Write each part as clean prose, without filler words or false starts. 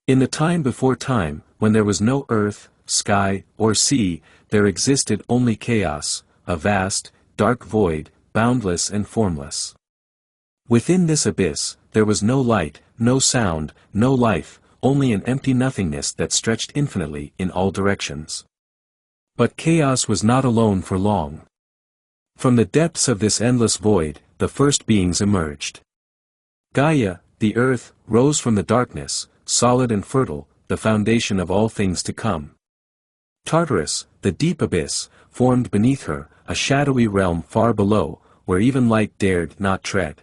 In the time before time, when there was no earth, sky, or sea, there existed only chaos, a vast, dark void, boundless and formless. Within this abyss, there was no light, no sound, no life, only an empty nothingness that stretched infinitely in all directions. But chaos was not alone for long. From the depths of this endless void, the first beings emerged. Gaia, the earth, rose from the darkness, solid and fertile, the foundation of all things to come. Tartarus, the deep abyss, formed beneath her, a shadowy realm far below, where even light dared not tread.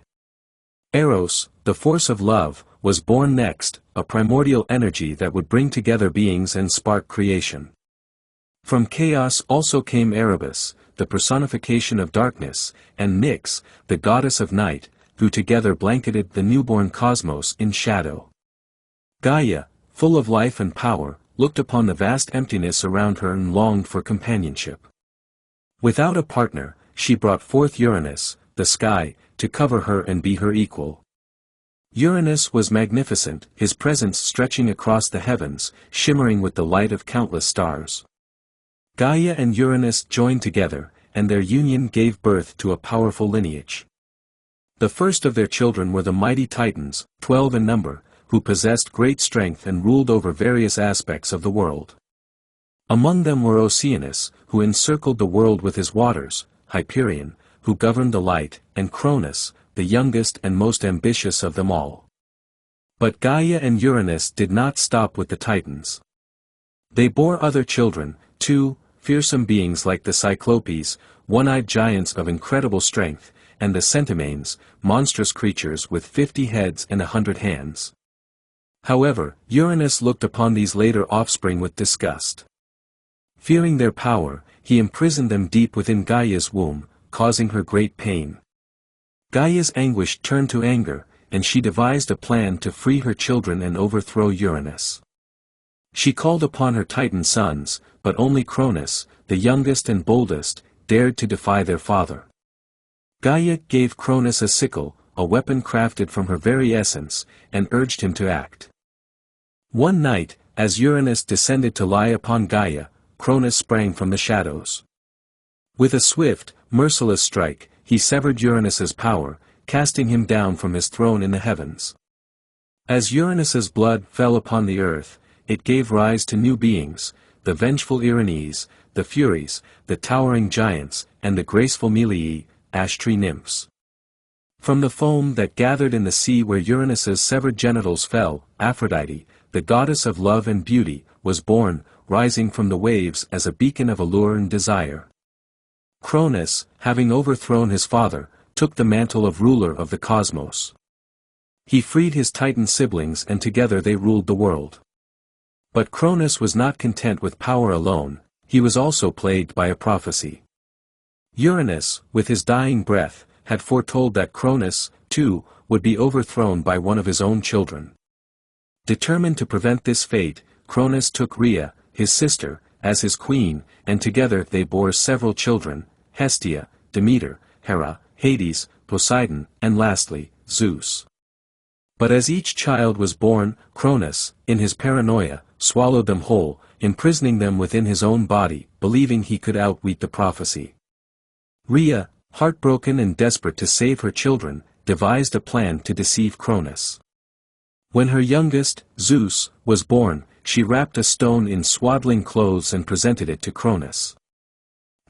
Eros, the force of love, was born next, a primordial energy that would bring together beings and spark creation. From chaos also came Erebus, the personification of darkness, and Nyx, the goddess of night, who together blanketed the newborn cosmos in shadow. Gaia, full of life and power, looked upon the vast emptiness around her and longed for companionship. Without a partner, she brought forth Uranus, the sky, to cover her and be her equal. Uranus was magnificent, his presence stretching across the heavens, shimmering with the light of countless stars. Gaia and Uranus joined together, and their union gave birth to a powerful lineage. The first of their children were the mighty Titans, 12 in number, who possessed great strength and ruled over various aspects of the world. Among them were Oceanus, who encircled the world with his waters, Hyperion, who governed the light, and Cronus, the youngest and most ambitious of them all. But Gaia and Uranus did not stop with the Titans. They bore other children, two fearsome beings like the Cyclopes, one-eyed giants of incredible strength, and the Centimanes, monstrous creatures with 50 heads and 100 hands. However, Uranus looked upon these later offspring with disgust. Fearing their power, he imprisoned them deep within Gaia's womb, causing her great pain. Gaia's anguish turned to anger, and she devised a plan to free her children and overthrow Uranus. She called upon her Titan sons, but only Cronus, the youngest and boldest, dared to defy their father. Gaia gave Cronus a sickle, a weapon crafted from her very essence, and urged him to act. One night, as Uranus descended to lie upon Gaia, Cronus sprang from the shadows. With a swift, merciless strike, he severed Uranus's power, casting him down from his throne in the heavens. As Uranus's blood fell upon the earth, it gave rise to new beings, the vengeful Erinyes, the Furies, the towering giants, and the graceful Melee, ash-tree nymphs. From the foam that gathered in the sea where Uranus's severed genitals fell, Aphrodite, the goddess of love and beauty, was born, rising from the waves as a beacon of allure and desire. Cronus, having overthrown his father, took the mantle of ruler of the cosmos. He freed his Titan siblings and together they ruled the world. But Cronus was not content with power alone, he was also plagued by a prophecy. Uranus, with his dying breath, had foretold that Cronus, too, would be overthrown by one of his own children. Determined to prevent this fate, Cronus took Rhea, his sister, as his queen, and together they bore several children, Hestia, Demeter, Hera, Hades, Poseidon, and lastly, Zeus. But as each child was born, Cronus, in his paranoia, swallowed them whole, imprisoning them within his own body, believing he could outwit the prophecy. Rhea, heartbroken and desperate to save her children, devised a plan to deceive Cronus. When her youngest, Zeus, was born, she wrapped a stone in swaddling clothes and presented it to Cronus.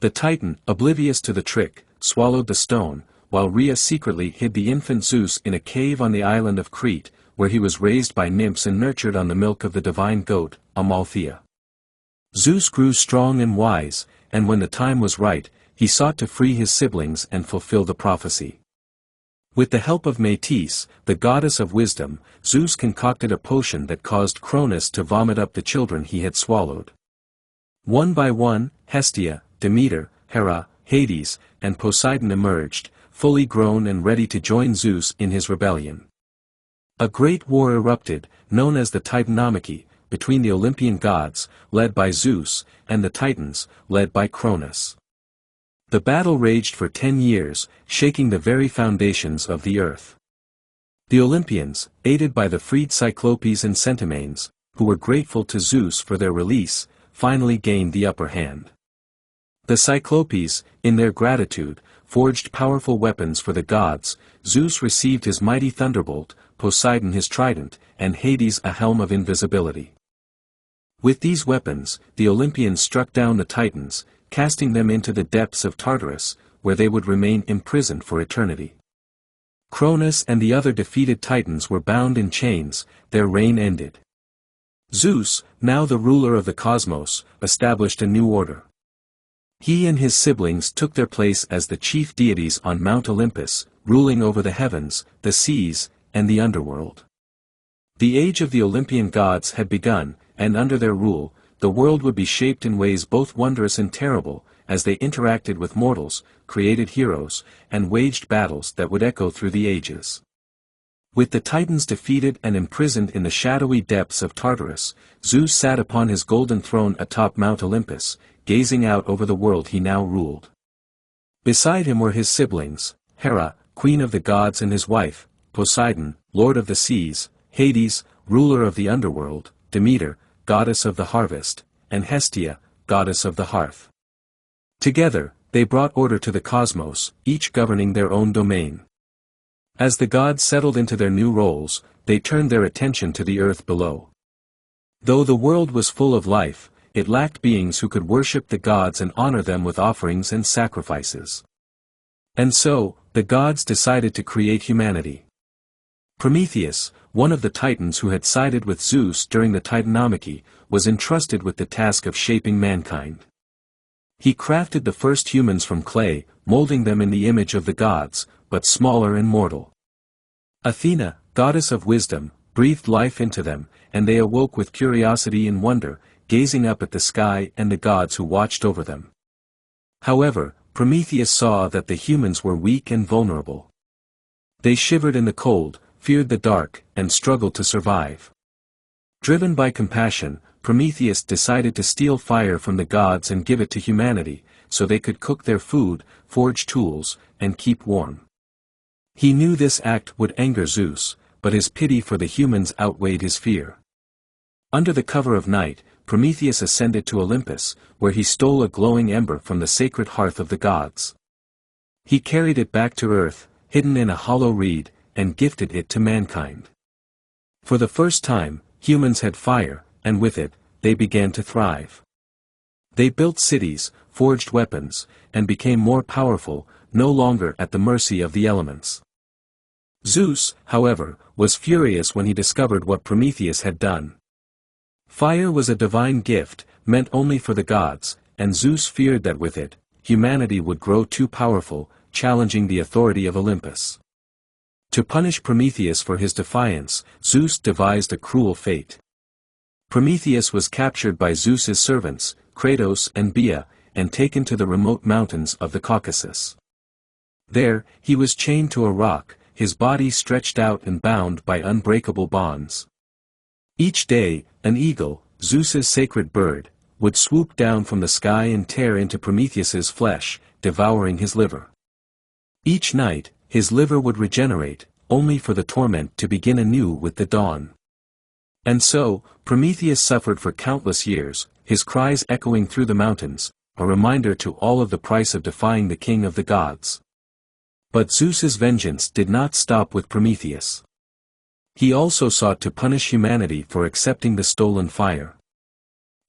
The Titan, oblivious to the trick, swallowed the stone, while Rhea secretly hid the infant Zeus in a cave on the island of Crete, where he was raised by nymphs and nurtured on the milk of the divine goat, Amalthea. Zeus grew strong and wise, and when the time was right, he sought to free his siblings and fulfill the prophecy. With the help of Metis, the goddess of wisdom, Zeus concocted a potion that caused Cronus to vomit up the children he had swallowed. One by one, Hestia, Demeter, Hera, Hades, and Poseidon emerged, fully grown and ready to join Zeus in his rebellion. A great war erupted, known as the Titanomachy, between the Olympian gods, led by Zeus, and the Titans, led by Cronus. The battle raged for 10 years, shaking the very foundations of the earth. The Olympians, aided by the freed Cyclopes and Centimanes, who were grateful to Zeus for their release, finally gained the upper hand. The Cyclopes, in their gratitude, forged powerful weapons for the gods. Zeus received his mighty thunderbolt, Poseidon his trident, and Hades a helm of invisibility. With these weapons, the Olympians struck down the Titans, casting them into the depths of Tartarus, where they would remain imprisoned for eternity. Cronus and the other defeated Titans were bound in chains, their reign ended. Zeus, now the ruler of the cosmos, established a new order. He and his siblings took their place as the chief deities on Mount Olympus, ruling over the heavens, the seas, and the underworld. The age of the Olympian gods had begun, and under their rule, the world would be shaped in ways both wondrous and terrible, as they interacted with mortals, created heroes, and waged battles that would echo through the ages. With the Titans defeated and imprisoned in the shadowy depths of Tartarus, Zeus sat upon his golden throne atop Mount Olympus, gazing out over the world he now ruled. Beside him were his siblings, Hera, queen of the gods and his wife, Poseidon, lord of the seas, Hades, ruler of the underworld, Demeter, goddess of the harvest, and Hestia, goddess of the hearth. Together, they brought order to the cosmos, each governing their own domain. As the gods settled into their new roles, they turned their attention to the earth below. Though the world was full of life, it lacked beings who could worship the gods and honor them with offerings and sacrifices. And so, the gods decided to create humanity. Prometheus, one of the Titans who had sided with Zeus during the Titanomachy, was entrusted with the task of shaping mankind. He crafted the first humans from clay, molding them in the image of the gods, but smaller and mortal. Athena, goddess of wisdom, breathed life into them, and they awoke with curiosity and wonder, gazing up at the sky and the gods who watched over them. However, Prometheus saw that the humans were weak and vulnerable. They shivered in the cold, feared the dark, and struggled to survive. Driven by compassion, Prometheus decided to steal fire from the gods and give it to humanity, so they could cook their food, forge tools, and keep warm. He knew this act would anger Zeus, but his pity for the humans outweighed his fear. Under the cover of night, Prometheus ascended to Olympus, where he stole a glowing ember from the sacred hearth of the gods. He carried it back to earth, hidden in a hollow reed, and gifted it to mankind. For the first time, humans had fire, and with it, they began to thrive. They built cities, forged weapons, and became more powerful, no longer at the mercy of the elements. Zeus, however, was furious when he discovered what Prometheus had done. Fire was a divine gift, meant only for the gods, and Zeus feared that with it, humanity would grow too powerful, challenging the authority of Olympus. To punish Prometheus for his defiance, Zeus devised a cruel fate. Prometheus was captured by Zeus's servants, Kratos and Bia, and taken to the remote mountains of the Caucasus. There, he was chained to a rock, his body stretched out and bound by unbreakable bonds. Each day, an eagle, Zeus's sacred bird, would swoop down from the sky and tear into Prometheus's flesh, devouring his liver. Each night, his liver would regenerate, only for the torment to begin anew with the dawn. And so, Prometheus suffered for countless years, his cries echoing through the mountains, a reminder to all of the price of defying the king of the gods. But Zeus's vengeance did not stop with Prometheus. He also sought to punish humanity for accepting the stolen fire.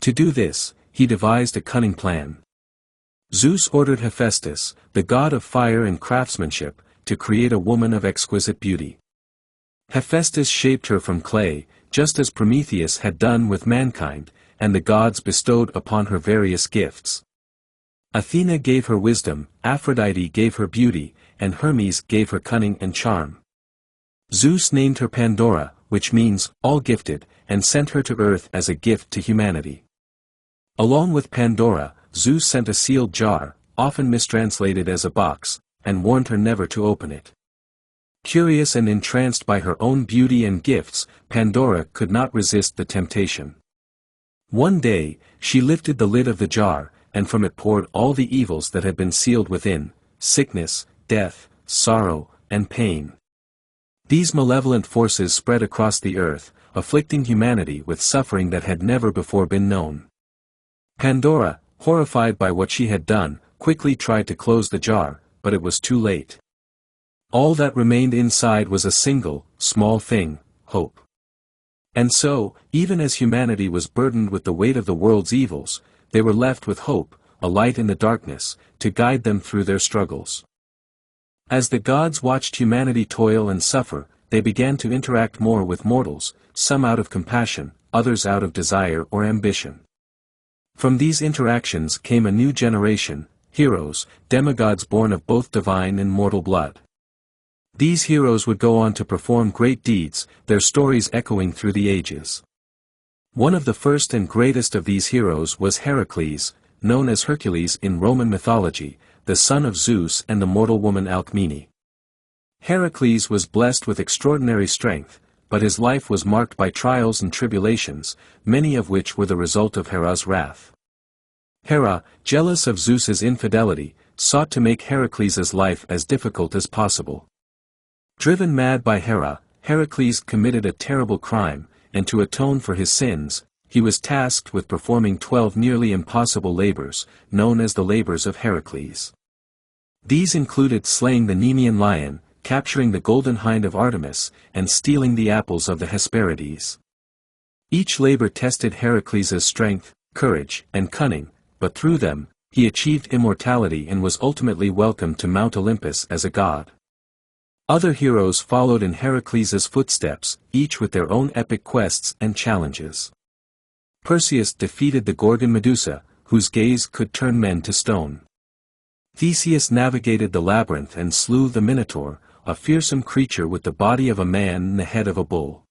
To do this, he devised a cunning plan. Zeus ordered Hephaestus, the god of fire and craftsmanship, to create a woman of exquisite beauty. Hephaestus shaped her from clay, just as Prometheus had done with mankind, and the gods bestowed upon her various gifts. Athena gave her wisdom, Aphrodite gave her beauty, and Hermes gave her cunning and charm. Zeus named her Pandora, which means, all-gifted, and sent her to earth as a gift to humanity. Along with Pandora, Zeus sent a sealed jar, often mistranslated as a box, and warned her never to open it. Curious and entranced by her own beauty and gifts, Pandora could not resist the temptation. One day, she lifted the lid of the jar, and from it poured all the evils that had been sealed within, sickness, death, sorrow, and pain. These malevolent forces spread across the earth, afflicting humanity with suffering that had never before been known. Pandora, horrified by what she had done, quickly tried to close the jar, but it was too late. All that remained inside was a single, small thing, hope. And so, even as humanity was burdened with the weight of the world's evils, they were left with hope, a light in the darkness, to guide them through their struggles. As the gods watched humanity toil and suffer, they began to interact more with mortals, some out of compassion, others out of desire or ambition. From these interactions came a new generation, heroes, demigods born of both divine and mortal blood. These heroes would go on to perform great deeds, their stories echoing through the ages. One of the first and greatest of these heroes was Heracles, known as Hercules in Roman mythology, the son of Zeus and the mortal woman Alcmene. Heracles was blessed with extraordinary strength, but his life was marked by trials and tribulations, many of which were the result of Hera's wrath. Hera, jealous of Zeus's infidelity, sought to make Heracles' life as difficult as possible. Driven mad by Hera, Heracles committed a terrible crime, and to atone for his sins, he was tasked with performing 12 nearly impossible labors, known as the labors of Heracles. These included slaying the Nemean lion, capturing the golden hind of Artemis, and stealing the apples of the Hesperides. Each labor tested Heracles' strength, courage, and cunning, but through them, he achieved immortality and was ultimately welcomed to Mount Olympus as a god. Other heroes followed in Heracles' footsteps, each with their own epic quests and challenges. Perseus defeated the Gorgon Medusa, whose gaze could turn men to stone. Theseus navigated the labyrinth and slew the Minotaur, a fearsome creature with the body of a man and the head of a bull.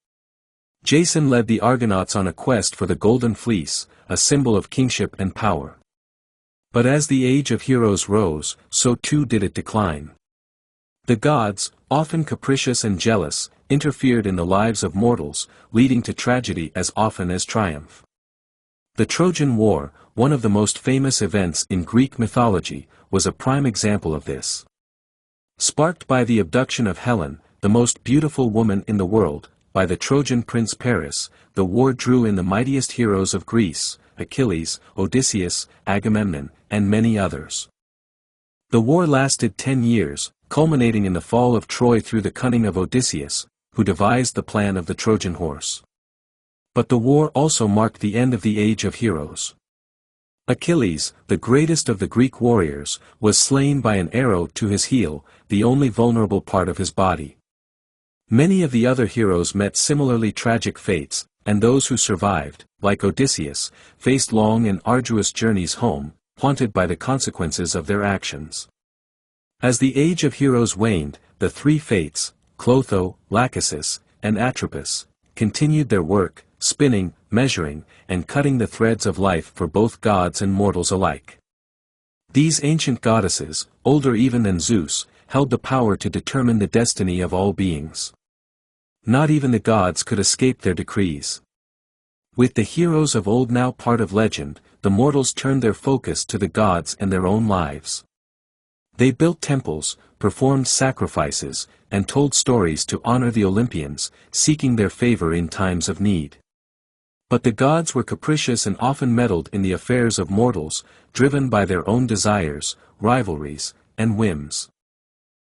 Jason led the Argonauts on a quest for the Golden Fleece, a symbol of kingship and power. But as the age of heroes rose, so too did it decline. The gods, often capricious and jealous, interfered in the lives of mortals, leading to tragedy as often as triumph. The Trojan War, one of the most famous events in Greek mythology, was a prime example of this. Sparked by the abduction of Helen, the most beautiful woman in the world, by the Trojan prince Paris, the war drew in the mightiest heroes of Greece, Achilles, Odysseus, Agamemnon, and many others. The war lasted 10 years, culminating in the fall of Troy through the cunning of Odysseus, who devised the plan of the Trojan horse. But the war also marked the end of the age of heroes. Achilles, the greatest of the Greek warriors, was slain by an arrow to his heel, the only vulnerable part of his body. Many of the other heroes met similarly tragic fates, and those who survived, like Odysseus, faced long and arduous journeys home, haunted by the consequences of their actions. As the age of heroes waned, the three fates, Clotho, Lachesis, and Atropos, continued their work, spinning, measuring, and cutting the threads of life for both gods and mortals alike. These ancient goddesses, older even than Zeus, held the power to determine the destiny of all beings. Not even the gods could escape their decrees. With the heroes of old now part of legend, the mortals turned their focus to the gods and their own lives. They built temples, performed sacrifices, and told stories to honor the Olympians, seeking their favor in times of need. But the gods were capricious and often meddled in the affairs of mortals, driven by their own desires, rivalries, and whims.